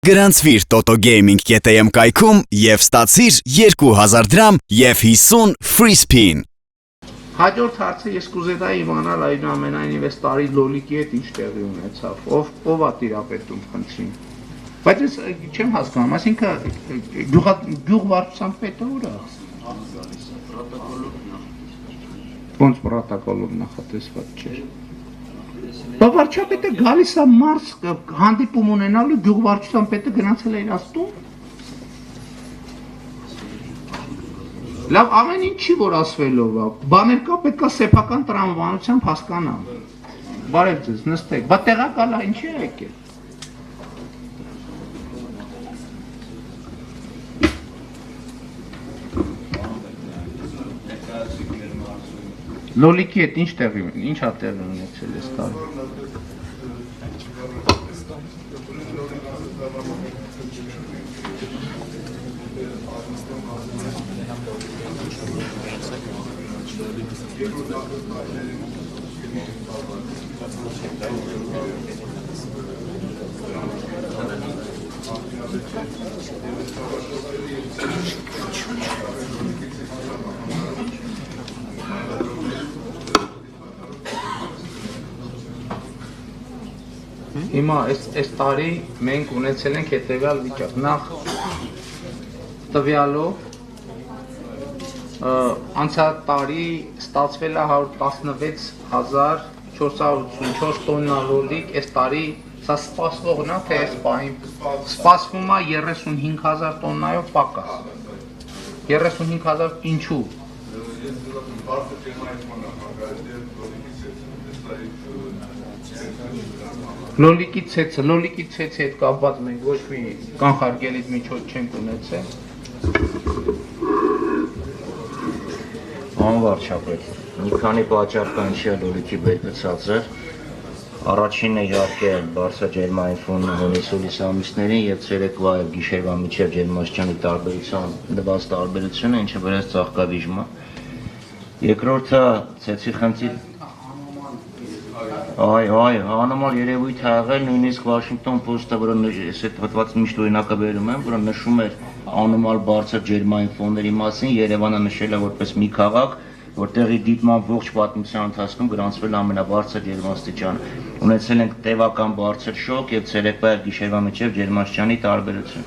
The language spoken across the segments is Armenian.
Գրանցվիր Toto Gaming.am կայքում և ստացիր 2000 դրամ և 50 free spin։ Հաջորդ հարցը ես կուզենայի իմանալ այնուամենայնիվ այս տարի լոլիկի հետ ինչ տեղի ունեցավ, ով է տիրապետում, խնդրին։ Բայց ես չեմ հասկանում, այսինքն գյուղվարչության պետը ուր է։ Ոնց պրոտոկոլով նախատեսված չէր։ Վարչապետը գալիս է մարս հանդիպում ունենալու գյուղվարչության պետը գնացել է իր աստուն։ Լավ, ամեն ինչի որ ասվելով է, բաներ կա պետք է սեփական տրամաբանությամբ հասկանալ։ Բարև ձեզ, նստեք, բա տեղակալ է ինչի է եկել։ Լոլիկի հետ ինչ ա տեղի ունեցել այս տարի։ Հիմա այս տարի մենք ունեցել ենք հետևյալ վիճակ, նախ տվյալով անցյալ տարի ստացվել է 116484 տոննա լոլիկ, այս տարի սա սպասվողն է, թե այս պահին սպասվում է 35000 տոննայով պակաս։ 35000 ինչու։ Լոլիկի ցեցի հետ կապված մենք ոչ մի կանխարգելիչ միջոց չենք ունեցել։ Անվարչապետ, մի քանի պատճառ կա ինչի է լոլիկի բերքը ցածր։ Առաջինը իհարկե բարձր ջերմային ֆոնն հունիս-հուլիս ամիսներին եւ ցերեկվա եւ գիշերվա միջև ջերմաստիճանի տարբերության դված տարբերությունը, ինչը բերեց ծաղկավիժման։ Երկրորդը ցեցի խնդիր անոմալ երևույթ է եղել, նույնիսկ Washington Post-ը, որը այս այդ հոդվածը միշտ օրինակը բերում եմ, որը նշում էր անոմալ բարձր ջերմային ֆոնների մասին, Երևանը նշել է որպես մի քաղաք, որտեղի դիտման ողջ պատմության ընթացքում գրանցվել ամենաբարձր ջերմաստիճանը։ Ունեցել ենք տևական բարձր շոկ եւ ցերեկվա եւ գիշերվա միջև ջերմաստիճանի տարբերություն։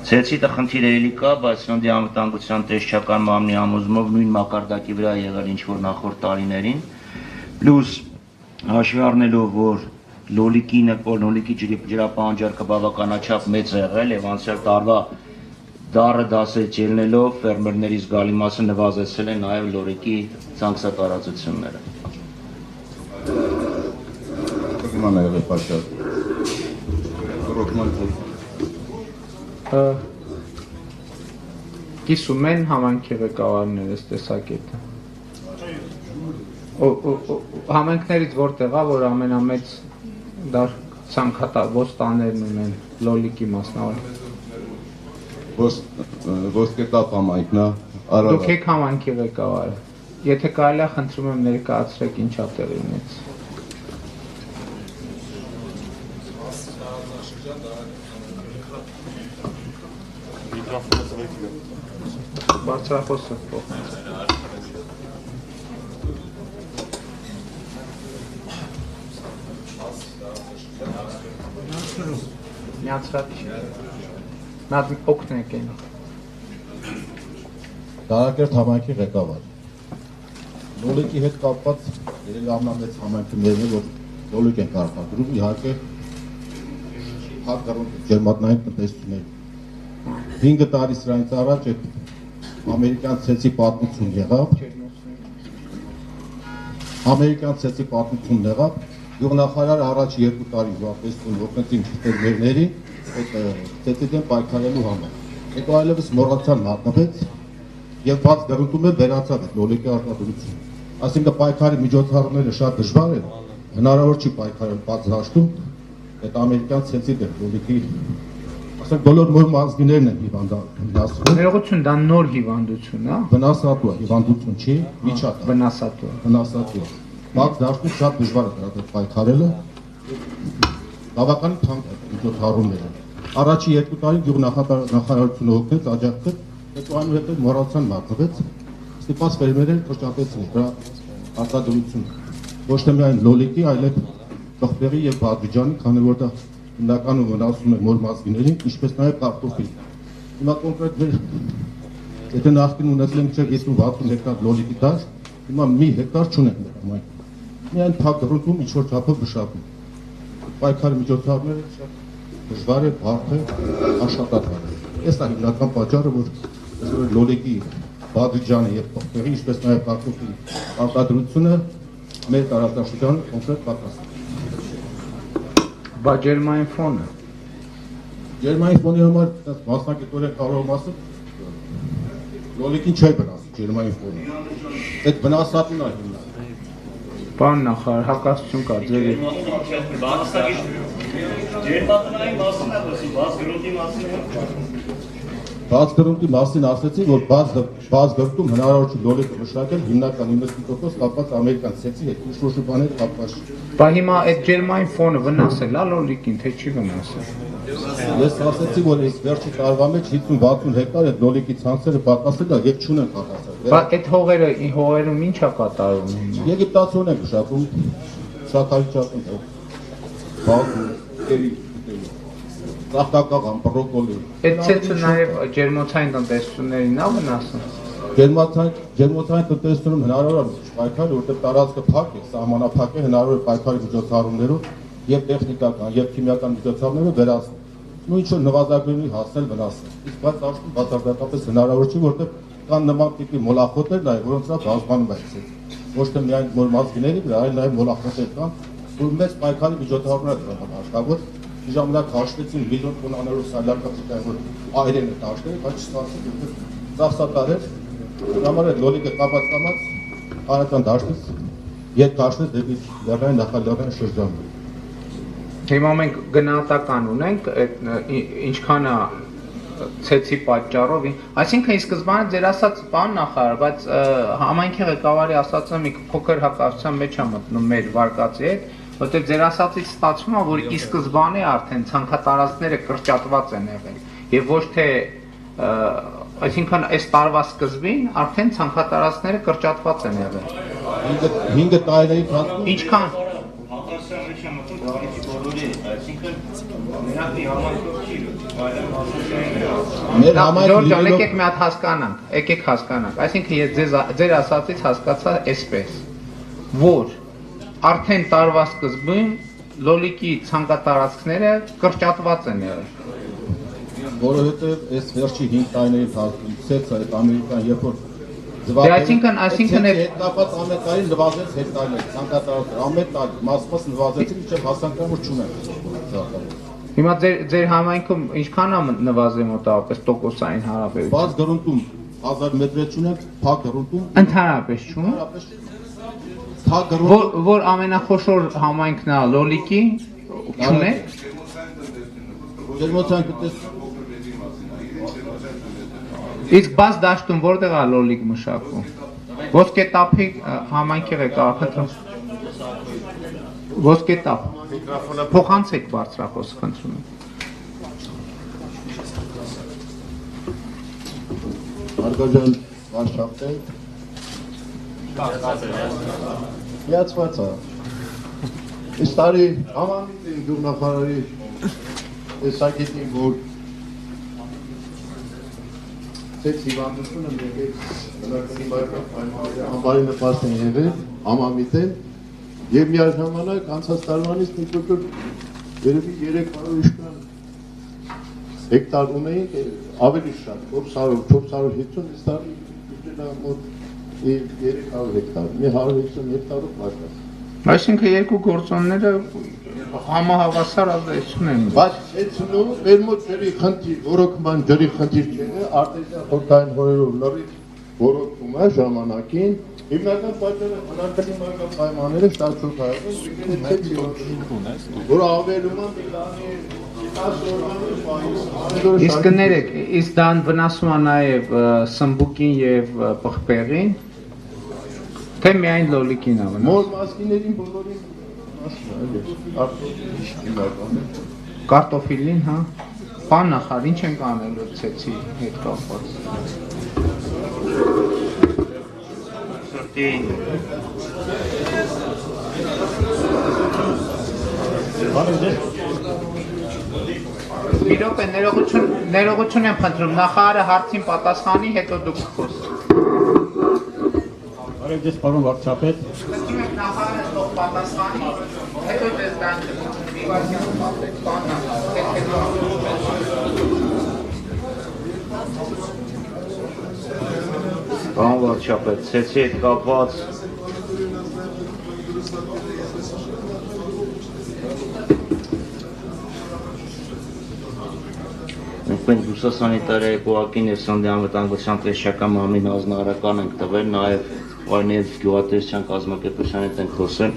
Ցեցի խնդիրը էլի կա, բայց Սննդի անվտանգության տեսչական մամլի համոզմով նույն մակարդակի վրա եղել ինչ որ նախորդ տարիներին, պլյուս հաշվի առնելով, որ լոլիկի ջրապահանջարկը բավականաչափ մեծ է եղել եւ անցյալ տարվա դառը դասից ելնելով ֆերմերների զգալի մասը նվազեցել են նաեւ լոլիկի ցանքսատարածությունները։ Կիսում են համանքի ղեկավարները այս տեսակետը։ Համենքներից որտեղ է, որ ամենամեծ ոստաններն ունեն լոլիկի մասնավոր։ Ոսկետապ համայնքն է։ Դուք եք համայնքի ղեկավարը։ Եթե կարելի է, խնդրում եմ ներկայացրեք ինչ ա տեղի ունեցել։ Բարձրախոսը փոխենք։ Միացրած մատ օգնեք են։ Դարակերտ համայնքի ղեկավար։ Լոլիկի հետ կապված երևի ամենամեծ համայնքներն է, որ լոլիկ են կարգադրում, իհարկե հատկառուն ջերմատնային տնտեսություններ։ 5 տարի սրանից առաջ այդ ամերիկյան ցեցի պատմություն եղավ։ Գյուղնախարարը առաջ 2 տարի զբաղեցնում օգնեցին ֆերմերներին այդ ցեցի դեմ պայքարելու համար։ Հետո այլևս մոռացան մատնվեց եւ բաց դրուտում էլ վերացավ այդ լոլիկի արտադրությունը։ Այսինքն պայքարի միջոցառումները շատ դժվար են, հնարավոր չի պայքարել բաց հաշտում այդ ամերիկյան ցեցի դեմ լոլիկի ասենք բոլոր նոր մարզիներն են հիվանդացվում։ Ներողություն, դա նոր հիվանդություն է։ Վնասատու է, հիվանդություն չի, միջատ է։ Վնասատու է։ Բաց դաշտում շատ դժվար է դրա հետ պայքարելը։ Բավականին թանկ միջոցառումներ են։ Առաջի 2 տարի գյուղնախարարությունը օգնեց, աջակցեց, հետո այնուհետև մոռացան մատնվեց, ստիպված ֆերմերները կրճատեցին դրա արտադրությունը։ Ոչ թե միայն լոլիկի, այլև պղպեղի եւ բադրիջանի, քանի որ դա հիմնականում վնասում է մոր մազգիներին, ինչպես նաեւ կարտոֆիլ։ Հիմա կոնկրետ մեր եթե նախկին ունեցել ենք 50-60 հեկտար լոլիկի դաշտ, հիմա մի հեկտար չունենք մեր համայն։ Միայն փակ դրուտում ինչ-որ չափով մշակում։ Պայքարի միջոցառումները շատ դժվար է, բարդ է, աշխատատար է։ Այս է հիմնական պատճառը, որ լոլիկի, բադրիջանի եւ պղպեղի, ինչպես նաեւ կարտոֆիլի արտադրությունը մեր տարածաշրջանում կոնկրետ պակաս է։ Բա ջերմային ֆոնը։ Ջերմային ֆոնի համար մասնակետորեն կարող եմ ասել, լոլիկին չէ վնասի ջերմային ֆոնը։ Այդ վնասատուն է հիմնական։ Պարոն նախարար, հակասություն կա ձեր Ջերմատնային մասին է խոսում, բաց գրունտի մասին է։ Բաց գրունտի մասին ասեցի, որ բաց գրունտում հնարավոր չի լոլիկը մշակել հիմնական 90% կապված ամերիկյան ցեցի հետ, ինչ-որ բաներ կապված չի։ Բա հիմա այդ ջերմային ֆոնը վնասել է լոլիկին, թե չի վնասել։ Ես ասեցի, որ այս վերջի տարվա մեջ 50-60 հեկտար այդ լոլիկի ցանցերը պակասել է եւ չունեն կառուցել։ Բա այդ հողերում ի՞նչ է կատարվում հիմա։ Եգիպտացիոն են մշակում, շաքարի ճակուն, բազու, կերի, ծաղկակաղան, բրոկոլի։ Այդ ցեցը նաև ջերմոցային տնտեսություններին է վնասում։ Ջերմոցային տնտեսությունում հնարավոր է պայքարել, որտեղ տարածքը փակ է, սահմանափակ է, հնարավոր է պայքարի միջոցառումներով եւ տեխնիկական եւ քիմիական միջոցառումներով վերացնել։ Ու ինչ որ նվազագույնի հասնել վնասել։ Իսկ բայց դաշտում բացարձակապես հնարավոր չի, որտեղ կան նման տիպի մոլախոտեր նաև, որոնց վրա բազբանում է ցեց։ Ոչ թե միայն մոր մազգիների վրա, այլ նաև մոլախոտեր կան, որ մեծ պայքարի միջոցառումներ են աշխատավոր։ Ժամանակ հաշվեցին միլիոն տոննաներով սալարկապիտալ, որ այրեն է դաշտերը, բայց չստացվեց, որտեղ ծախսատար էր։ Համար այդ լոլիկը կապած հանրական դաշտից երկաշվեց դեպի լեռնային նախալեռնային շրջանը։ Հիմա մենք գնահատական ունենք ինչքան է ցեցի պատճառով, այսինքն ի սկզբանե ձեր ասած բան նախարար, բայց համայնքի ղեկավարի ասածը մի փոքր հակասության մեջ է մտնում մեր վարկածի հետ, որտեղ ձեր ասածից ստացվում է, որ ի սկզբանե արդեն ցանքատարածքները կրճատված են եղել եւ ոչ թե այսինքն այս տարվա սկզբին արդեն ցանքատարածքները կրճատված են եղել։ 5 տարիների ընթացքում Ինչքան Հակասության մեջ է մտնում դարիցի բոլորի, այսինքն մենակ մի համակարգ չի, այլ մասնաշինները։ մեր համայնքը եկեք մի հատ հասկանանք, այսինքն ես ձեր ասածից հասկացա այսպես, որ արդեն տարվա սկզբին լոլիկի ցանկատարածքները կրճատված են եղել։ որովհետև այս վերջի 5 տարիների ընթացքում ցեցը այդ ամերիկան երբ որ Դե այսինքն այդ կապած ամեն տարի նվազեց հեկտարներ, ցանկատարածքներ, ամեն տարի մաս նվազեցին, մինչև հասանքան որ չունեն։ Հիմա ձեր համայնքում ինչքան է նվազել մոտավորապես տոկոսային հարաբերություն։ Բաց գրունտում 1000 մետր չունենք, փակ գրունտում Ընդհանրապես չունեն։ Փակ գրունտում Որ ամենախոշոր համայնքն է լոլիկի չունեք։ ջերմոցային տնտեսություն Իսկ բաց դաշտում որտեղ է լոլիկ մշակվում։ Ոսկետափի համայնքի ղեկավար խնդրում։ Ոսկետափ։ Փոխանցեք բարձրախոս խնդրում եմ։ Արգաջան Վարշավտել Միացված է։ Այս տարի համամիտ են գյուղնախարարի տեսակետին, որ Ցեց հիվանդությունը եկեք բնականի բայկապ անբարի նպաստ են եղել, համամիտ են և միաժամանակ անցած տարվանից մի փոքր երևի 300 իշքան հեկտար ունեինք, ավելի շատ 450, այս տարի բյուջենա մոտ 300 հեկտար, մի 150 հեկտարով պակաս։ Այսինքն երկու գործոնները համահավասար ազդեցություն են։ Բայց ցեցնում մեր մոտ ջրի խնդիր, ոռոգման ջրի խնդիր չէ, արտեզյան խորքային հորերով լրիվ ոռոգվում է ժամանակին։ Հիմնական պատճառը բնակչական պայմանները շատ շուտ հայտնի, որ ավելում է Իսկ կներեք, իսկ դա վնասում է նաև սմբուկին եւ պղպեղին, թե միայն լոլիկին է վնասում։ Մոր մասկիներին բոլորին Կարտոֆիլին, հա։ Պարոն նախարար, ինչ ենք անելու ցեցի հետ կապված։ Սրտի Մի րոպե, ներողություն եմ խնդրում, նախարարը հարցին պատասխանի, հետո դուք խոսք։ Բարև ձեզ, պարոն վարչապետ։ Խնդրում եմ նախարարը թող պատասխանի, հետո ձեզ դանք մի վարքյան պատեք, պարոն նախարար։ Պարոն վարչապետ, ցեցի հետ կապված մենք բուսասանիտարիայի կողակին և սննդի անվտանգության տեսչական մամլին հանձնարարական ենք տվել, նաև գյուղատնտեսության կազմակերպության հետ ենք խոսել,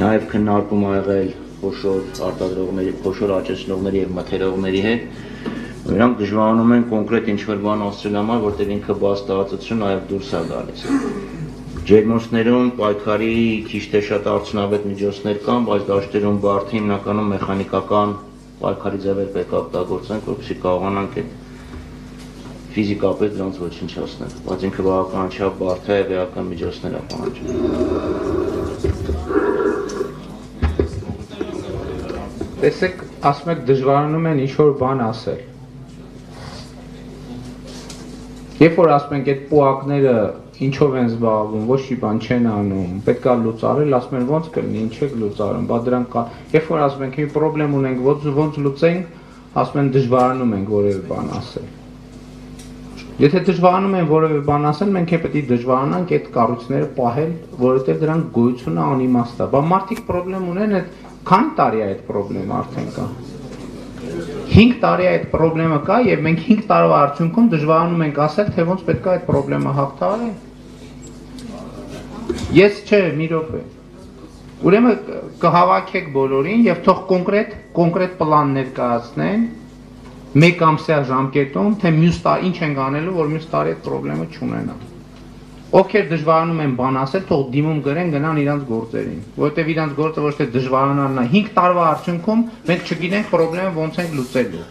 նաև քննարկում ա եղել խոշոր արտադրողների, խոշոր աճեցնողների և մթերողների հետ։ Նրանք դժվարանում են կոնկրետ ինչ-որ բան ասել համար, որտեղ ինքը բաց տարածություն նաև դուրս է գալիս։ Ջերմոցներում պայքարի քիչ թե շատ արդյունավետ միջոցներ կան, բայց դաշտերում բարդի հիմնականում մեխանիկական պայքարի ձևեր պետք է օգտագործենք, որպեսզի կարողանանք այդ ֆիզիկապես դրանց ոչնչացնել, բայց ինքը բավականաչափ բարդ է եւ էական միջոցներ է պահանջում։ Տեսեք, ասում եք դժվարանում են ինչ-որ բան ասել։ Երբ որ ասում ենք այդ պուակները ինչով են զբաղվում, ոչ մի բան չեն անում, պետք է լուծարել, ասում են ոնց կլինի, ինչ եք լուծարում, բա դրանք կա։ Երբ որ ասում ենք մի խնդրեմ ունենք, ոնց լուծենք, ասում են դժվարանում ենք որևէ բան ասել։ Եթե դժվարանում են որևէ բան ասել, մենք պետք է դժվարանանք այդ կառույցները պահել, որովհետև դրանք գոյությունը անիմաստ է։ Բա մարդիկ խնդրեմ ունեն, այդ քանի տարի է այդ խնդրեմը արդեն կա։ 5 տարի այդ խնդրեմը կա եւ մենք 5 տարվա արդյունքում դժվարանում ենք ասել, թե ոնց պետք է այդ խնդրեմը հաղթահարել։ Ես չէ, մի րոպե։ Ուրեմն կհավաքեք բոլորին եւ թող կոնկրետ պլան ներկայացնեն մեկ ամսյա ժամկետում, թե մյուս տարի ինչ ենք անելու, որ մյուս տարի այդ խնդրեմը չունենա։ Ովքեր դժվարանում են բան ասել, թող դիմում գրեն գնան իրանց գործերին, որովհետև իրանց գործը ոչ թե դժվարանալն է, 5 տարվա արդյունքում մենք չգիտենք խնդրեմը ոնց ենք լուծելու։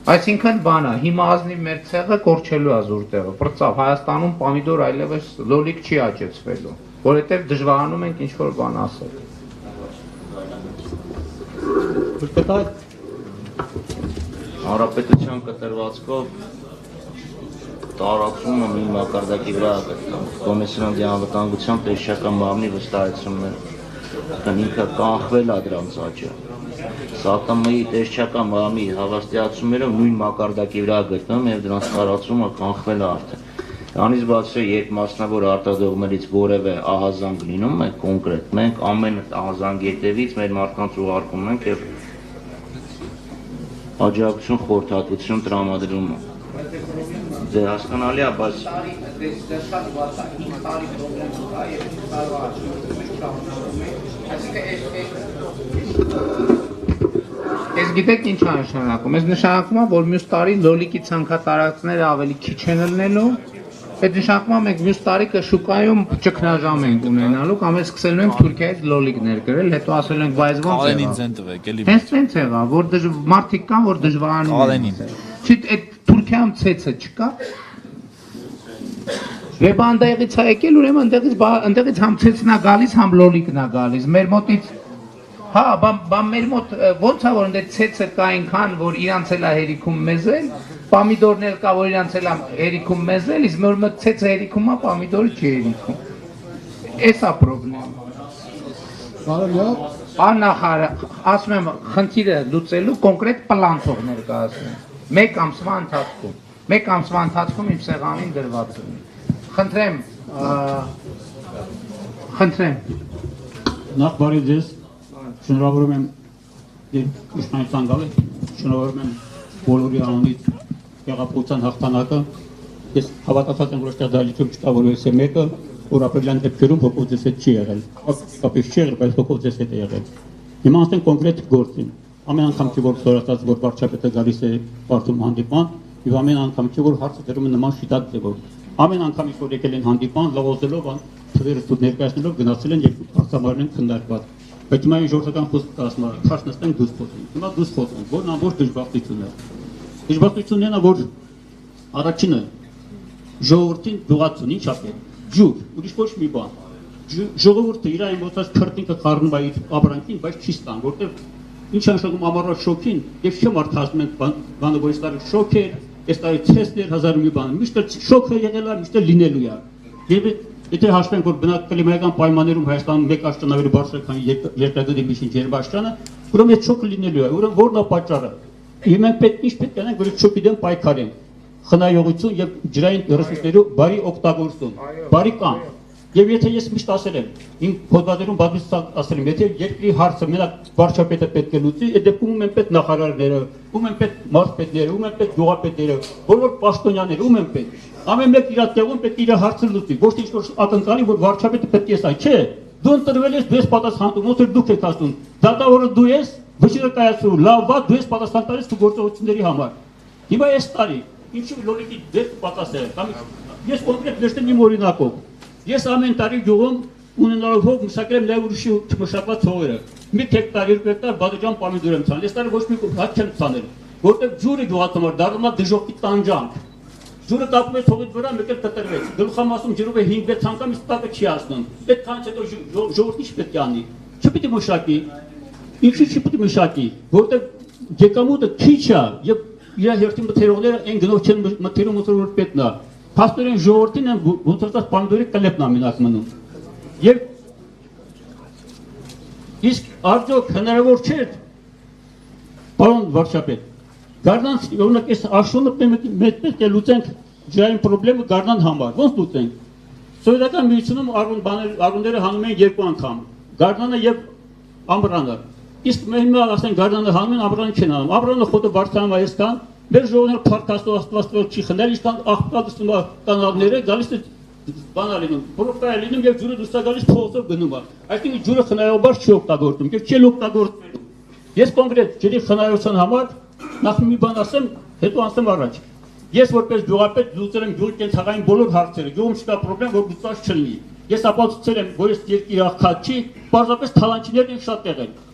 Այսինքն բանա, հիմա ազնիվ մեր ցեղը կորչելու է զուր տեղը, պրծավ, Հայաստանում պամիդոր այլևս լոլիկ չի աճեցվելու, որովհետև դժվարանում ենք ինչ-որ բան ասել։ Հանրապետության կտրվածքով տարածումը մի մակարդակի վրա է գտնվում։ Կոմերցիոնալ անվտանգության տեսչական մամլի վստահեցումն է, ինքը կանխվել է դրանց աճը։ ՍԱՏՄ-ի տեսչական մամլի հավաստիացումներով նույն մակարդակի վրա է գտնվում եւ դրանց տարածումը կանխվել է արդեն։ Դրանից բացի, երբ մասնավոր արտադրողներից որևէ ահազանգ լինում է կոնկրետ, մենք ամեն ահազանգի հետևից մեր մարդկանց ուղարկում ենք եւ աջակցություն, խորհրդատվություն տրամադրում է։ Դե հասկանալի է, բայց Ես գիտեք ինչ է նշանակում, ես նշանակում է, որ մյուս տարի լոլիկի ցանքատարածքները ավելի քիչ են ելնելու, այդ նշանակում է մենք մյուս տարի շուկայում ճգնաժամ ենք ունենալու, կամ ես սկսելու ենք Թուրքիայից լոլիկներ գրել, հետո ասել ենք բայց ոնց է։ Հենց եղավ, որ մարդիկ կան, որ դժվարանում են։ Չի այդ Թուրքիայում ցեցը չկա։ Եվ այնտեղից է եկել, ուրեմն այնտեղից համ ցեցն է գալիս, համ լոլիկն է գալիս։ Մեր մոտից հա, բա մեր մոտ ոնց է որ այնտեղ ցեցը կա այնքան, որ իրանց էլ է հերիքում մեզել, պամիդորներ կա, որ իրանց էլ է հերիքում մեզել, իսկ մեր մոտ ցեցը հերիքում է, պամիդորը չի հերիքում։ Էս է խնդրեմ։ Բարև։ Աննախարար, ասում եմ, խնդիրը լուծելու կոնկրետ պլան թող ներկայացնեն։ Մեկ ամսվա ընթացքում իմ սեղանին դրված լինի։ Խնդրեմ։ Նախ բարի ձեզ, շնորհավորում եմ իշխանության գալը, շնորհավորում եմ բոլորի անունից հեղափոխության հաղթանակը։ Ես հավատացած եմ, որ այստեղ դալիճում չկա որևէ մեկը, որ ապրիլյան դեպքերում հոգով ձեզ հետ չի եղել։ Կապից չի եղել, բայց հոգով ձեզ հետ է եղել։ Հիմա ասենք կոնկրետ գործին։ Ամեն անգամ չի որ սորացած, որ վարչապետը գալիս է բարդում հանդիպման, եւ ամեն անգամ չի որ հարցը դրում է նման շիտակ ձևով։ Ամեն անգամ ինչ որ եկել են հանդիպան, լողոզելով, թվերը ցույց ներկայացնելով գնացել են եւ հարցամարն են քննարկված։ Բայց հիմա ժողովրդական խոսքը ասում է, քաշ նստենք դուս խոսենք։ Հիմա դուս խոսենք, որն ամբողջ դժբախտություն է։ Դժբախտությունն է, որ առաջինը ժողովրդին դուղացուն ինչ ապել, ջուր, ուրիշ ոչ մի բան։ Ժողովուրդը իր այն ոսած քրտնիկը խառնում է իր ապրանքին, բայց չի ստան, որտեղ ինչ անշանակում ամառվա շոքին, եւ չեմ արդարացնում ենք բանը, որ այս տարի շոք էր, այս տարի ցեսներ, հազար մի բան, միշտ շոքը եղել է, միշտ լինելու է։ Եվ եթե հաշվենք, որ բնակլիմայական պայմաններում Հայաստանում մեկ աշտանավերի բարձր քան երկրագնդի միջին ջերմաշրջանը, ուրեմն այդ շոկը լինելու է, ուրեմն որն է պատճառը։ Եվ մենք ինչ պետք է անենք, որ այդ շոկի դեմ պայքարենք։ Խնայողություն եւ ջրային ռեսուրսների բարի օգտագործում, բարի կամ։ Եվ եթե ես միշտ ասել եմ, իմ փոդվածերում բազմիցս ասել եմ, եթե երկրի հարցը մենակ վարչապետը պետք է լուծի, այդ դեպքում ում են պետք նախարարները, ում են պետք մարզպետները, ում են պետք գյուղապետները, բոլոր պաշտոնյաները, ում են պետք։ Ամեն մեկ իր տեղում պետք է իր հարցը լուծի, ոչ թե ինչ-որ ակնկալի, որ վարչապետը պետք է ասա, չէ, դու ընտրվել ես, դու ես պատասխանում, ոնց որ դուք եք ասում, դատավորը դու ես, վճիռը կայացրու, լավ բաց դու ես պատասխան տալիս քո գործողությունների համար։ Հիմա այս տարի ինչու լոլիկի դեպք պատասխան կամ ես կոնկրետ նշեմ իմ օրինակով։ Ես ամեն տարի գյուղում ունենալով հող մշակել եմ նաև ուրիշի մշակված հողերը։ Մի հեկտար, 2 հեկտար բادرجان պամիդոր եմ ցանել։ Այս տարի ոչ մի հատ չեմ ցանել, որտեղ ջուրը գյուղացում էր դառնում է դժոխքի տանջանք։ Ջուրը կապում է հողից վրա, մեկ էլ կտրվեց։ Գլխամասում ջրով է 5-6 անգամ իսկ տակը չի ասնում։ Այդքան հետո ժողովուրդը ինչ պետք է անի։ Չպիտի մշակի։ Ինչի՞ չպիտի մշակի, որտեղ եկամուտը քիչ է եւ իր հերթի մթերողները այն գնով չեն մթերում ոնց որ պետքն է։ Փաստորեն ժողովրդին են ոնցած պանդորի կլեպն ամենակ մնում։ Եվ իսկ արդյոք հնարավոր չէ, պարոն վարչապետ, Գարնան օրինակ այս աշունը պետք է լուծենք ջրային խնդրը Գարնան համար, ոնց լուծենք։ Սովետական միությունում արունները հանում են 2 անգամ, Գարնանը եւ Ամռանը։ Իսկ մենք ասենք Գարնանը հանում են, Ամռանը չեն հանում։ Ամռանը խոտը բարձրանում է այսքան, մեր ժողովուրդը փառքաստու աստվածով չի խնդրել, ինչքան աղբկացնում է կանալները, գալիս է բանալինում, փոքր է լինում եւ ջուրը դուրս է գալիս փողոցով գնում է։ Այսինքն ջուրը խնայողաբար չի օգտագործում, եւ չի օգտագործում։ Ես կոնկրետ ջրի խնայողության համար նախ մի բան ասեմ, հետո ասեմ առաջ։ Ես որպես գյուղապետ լուծել եմ գյուղի կենցաղային բոլոր հարցերը, գյուղում չկա խնդրեմ, որ լուծված չլինի։ Ես ապացուցել եմ, որ այս երկիրը աղքատ չի, պարզապես թալանչիներն են շատ եղել։